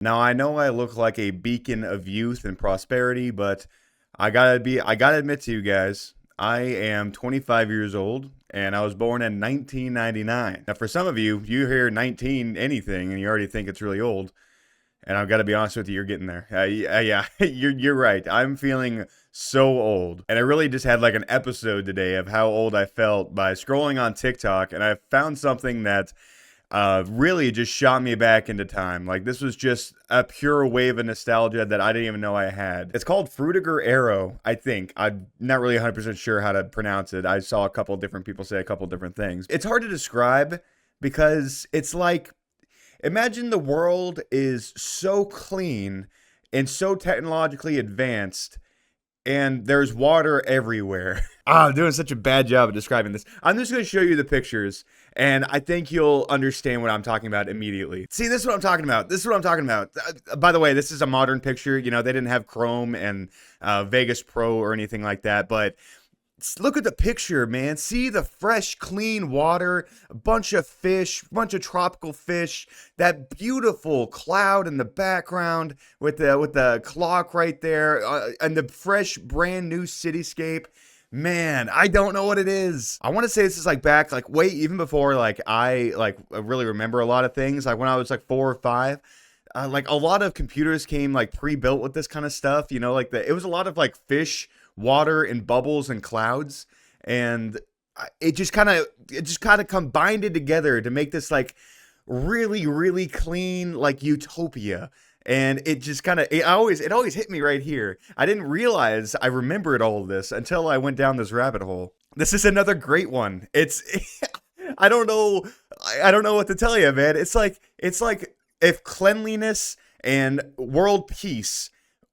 Now I know I look like a beacon of youth and prosperity, but I gotta admit to you guys, I am 25 years old and I was born in 1999. Now for some of you, you hear 19 anything and you already think it's really old. And I've got to be honest with you, you're getting there. Yeah, you're right. I'm feeling so old, and I really just had like an episode today of how old I felt by scrolling on TikTok, and I found something that really just shot me back into time. Like this was just a pure wave of nostalgia that I didn't even know I had. It's called Frutiger Aero, I think. I'm not really 100% sure how to pronounce it. I saw a couple different people say a couple different things. It's hard to describe because it's like, imagine the world is so clean and so technologically advanced, and there's water everywhere. I'm doing such a bad job of describing this. I'm just going to show you the pictures, and I think you'll understand what I'm talking about immediately. See, this is what I'm talking about. This is what I'm talking about. By the way, this is a modern picture. You know, they didn't have Chrome and Vegas Pro or anything like that, but look at the picture, man. See the fresh, clean water, a bunch of fish, bunch of tropical fish, that beautiful cloud in the background with the clock right there, and the fresh, brand new cityscape. Man, I don't know what it is. I want to say this is like back, like way even before like I really remember a lot of things. Like when I was like 4 or 5. Like a lot of computers came like pre-built with this kind of stuff, you know, like it was a lot of like fish, water, and bubbles and clouds, and it just kind of combined it together to make this like really really clean like utopia. And it just kind of it always hit me right here. I didn't realize I remembered all of this until I went down this rabbit hole. This is another great one. It's I don't know what to tell you, man. It's like if cleanliness and world peace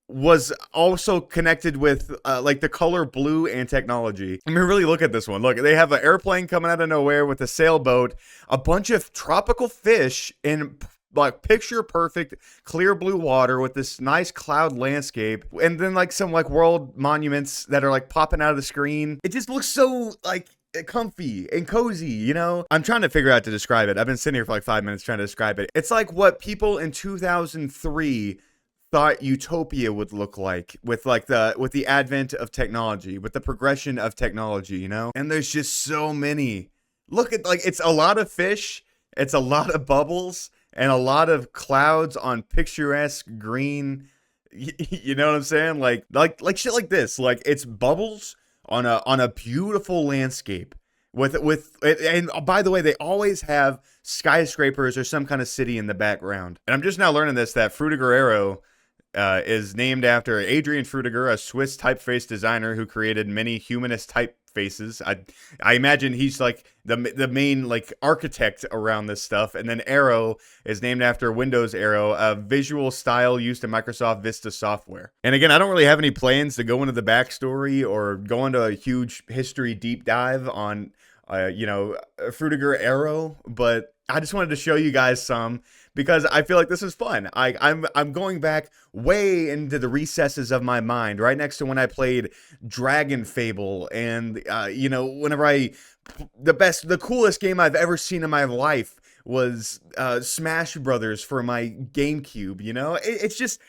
was also connected with like the color blue and technology. I mean, really look at this one. Look, they have an airplane coming out of nowhere with a sailboat, a bunch of tropical fish in like picture perfect clear blue water with this nice cloud landscape, and then like some like world monuments that are like popping out of the screen. It just looks so like comfy and cozy, you know? I'm trying to figure out to describe it. I've been sitting here for like 5 minutes trying to describe it. It's like what people in 2003 thought utopia would look like with the advent of technology, with the progression of technology, you know? And there's just so many. Look at like it's a lot of fish, it's a lot of bubbles, and a lot of clouds on picturesque green. You know what I'm saying? Like shit like this. Like it's bubbles on a beautiful landscape and by the way, they always have skyscrapers or some kind of city in the background. And I'm just now learning this, that Frutiger Aero is named after Adrian Frutiger, a Swiss typeface designer who created many humanist typefaces. I imagine he's like the main like architect around this stuff. And then Aero is named after Windows Aero, a visual style used in Microsoft Vista software. And again, I don't really have any plans to go into the backstory or go into a huge history deep dive on Frutiger Aero, but I just wanted to show you guys some because I feel like this is fun. I'm going back way into the recesses of my mind, right next to when I played Dragon Fable, and the coolest game I've ever seen in my life was Smash Brothers for my GameCube. You know, it's just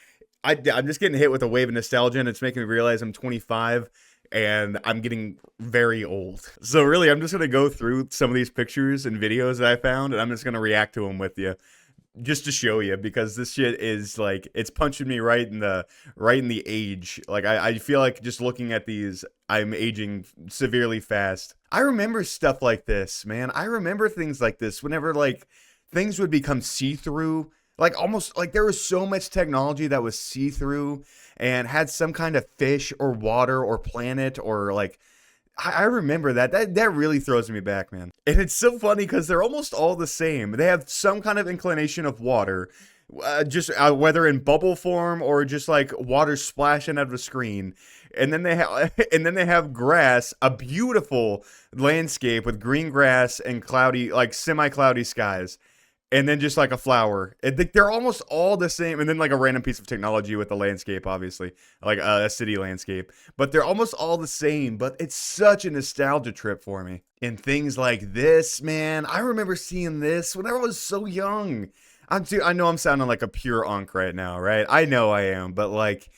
I'm just getting hit with a wave of nostalgia, and it's making me realize I'm 25. And I'm getting very old. So really, I'm just going to go through some of these pictures and videos that I found, and I'm just going to react to them with you just to show you, because this shit is like, it's punching me right in the age. Like I feel like just looking at these, I'm aging severely fast. I remember stuff like this, man. I remember things like this whenever like things would become see-through. Like almost like there was so much technology that was see-through and had some kind of fish or water or planet or like, I remember that really throws me back, man. And it's so funny because they're almost all the same. They have some kind of inclination of water, just whether in bubble form or just like water splashing out of the screen. And then they have grass, a beautiful landscape with green grass and cloudy, like semi-cloudy skies. And then just like a flower. They're almost all the same. And then like a random piece of technology with the landscape, obviously. Like a city landscape. But they're almost all the same. But it's such a nostalgia trip for me. And things like this, man. I remember seeing this when I was so young. Dude, I know I'm sounding like a pure unk right now, right? I know I am, but like,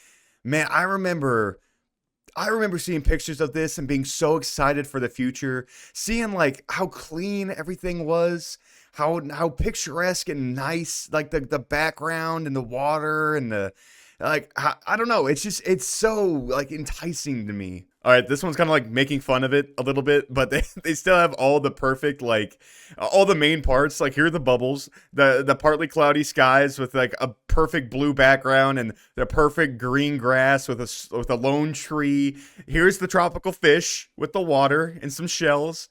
man, I remember seeing pictures of this and being so excited for the future, seeing like how clean everything was, how picturesque and nice, like the background and the water and the like I don't know, it's so like enticing to me. All right, this one's kind of like making fun of it a little bit, but they still have all the perfect like all the main parts. Like here are the bubbles, the partly cloudy skies with like a perfect blue background and the perfect green grass with a lone tree. Here's the tropical fish with the water and some shells.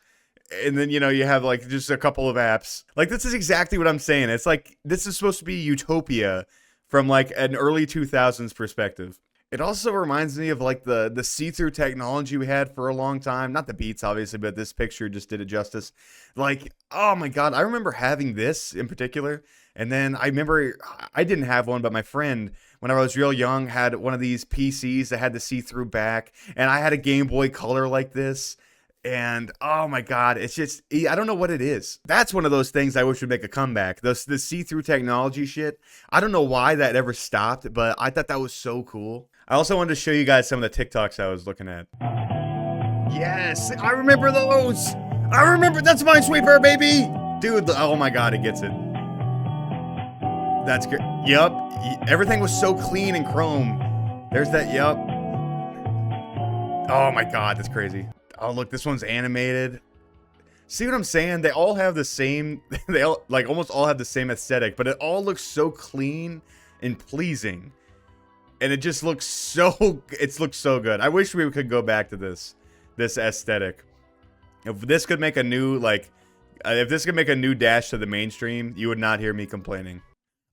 And then you have like just a couple of apps. Like this is exactly what I'm saying. It's like this is supposed to be utopia from like an early 2000s perspective. It also reminds me of like the see-through technology we had for a long time. Not the Beats, obviously, but this picture just did it justice. Like, oh my God, I remember having this in particular. And then I remember I didn't have one, but my friend, when I was real young, had one of these PCs that had the see-through back. And I had a Game Boy Color like this. And oh my God, it's just, I don't know what it is. That's one of those things I wish would make a comeback. The see-through technology shit. I don't know why that ever stopped, but I thought that was so cool. I also wanted to show you guys some of the TikToks I was looking at. Yes, I remember those. I remember, that's Minesweeper, baby. Dude, oh my God, it gets it. That's good. Yup, everything was so clean and chrome. There's that, yup. Oh my God, that's crazy. Oh, look, this one's animated. See what I'm saying? They all have the same, they all, like, almost all have the same aesthetic, but it all looks so clean and pleasing. And it just looks so, it looks so good. I wish we could go back to this aesthetic. If this could make a new, like, if this could make a new dash to the mainstream, you would not hear me complaining.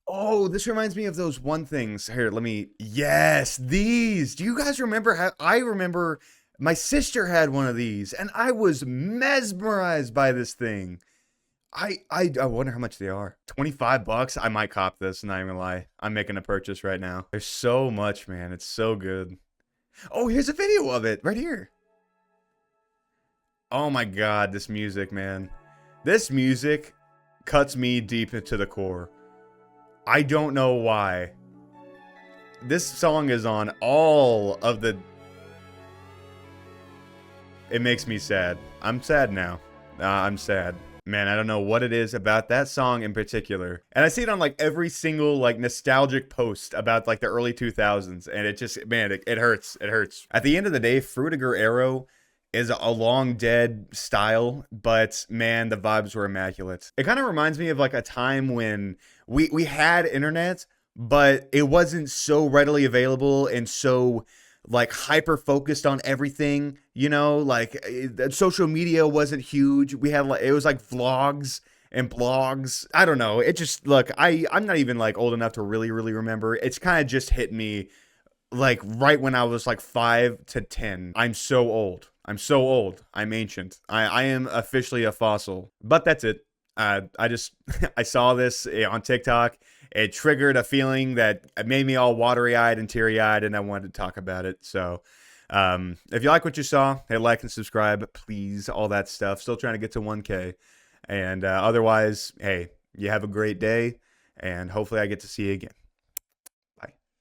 Oh, this reminds me of those one things. Here, yes, these. Do you guys remember I remember my sister had one of these, and I was mesmerized by this thing. I wonder how much they are. $25? I might cop this, not even gonna lie. I'm making a purchase right now. There's so much, man. It's so good. Oh, here's a video of it right here. Oh my God, this music, man. This music cuts me deep into the core. I don't know why. This song is on all of the... It makes me sad. I'm sad now. I'm sad. Man, I don't know what it is about that song in particular. And I see it on like every single like nostalgic post about like the early 2000s. And it just, man, it hurts. It hurts. At the end of the day, Frutiger Aero is a long dead style, but man, the vibes were immaculate. It kind of reminds me of like a time when we had internet, but it wasn't so readily available and so like hyper focused on everything, like social media wasn't huge. We had like, it was like vlogs and blogs. I don't know. It just, look, I'm not even like old enough to really remember. It's kind of just hit me like right when I was like 5 to 10. I'm so old. I'm ancient. I am officially a fossil. But that's it. I saw this on TikTok. It triggered a feeling that made me all watery-eyed and teary-eyed, and I wanted to talk about it. So if you like what you saw, hey, like and subscribe, please, all that stuff. Still trying to get to 1K. And otherwise, hey, you have a great day, and hopefully I get to see you again.